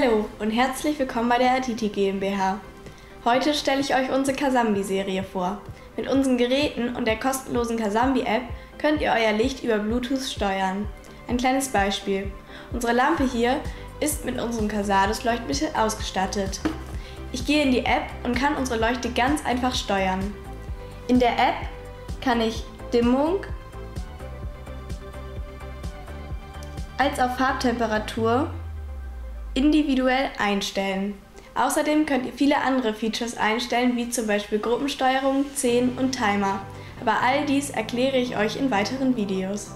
Hallo und herzlich willkommen bei der Atiti GmbH. Heute stelle ich euch unsere Kasambi-Serie vor. Mit unseren Geräten und der kostenlosen Kasambi-App könnt ihr euer Licht über Bluetooth steuern. Ein kleines Beispiel. Unsere Lampe hier ist mit unserem Casades-Leuchtmittel ausgestattet. Ich gehe in die App und kann unsere Leuchte ganz einfach steuern. In der App kann ich Dimmung als auch Farbtemperatur individuell einstellen. Außerdem könnt ihr viele andere Features einstellen, wie zum Beispiel Gruppensteuerung, Szenen und Timer. Aber all dies erkläre ich euch in weiteren Videos.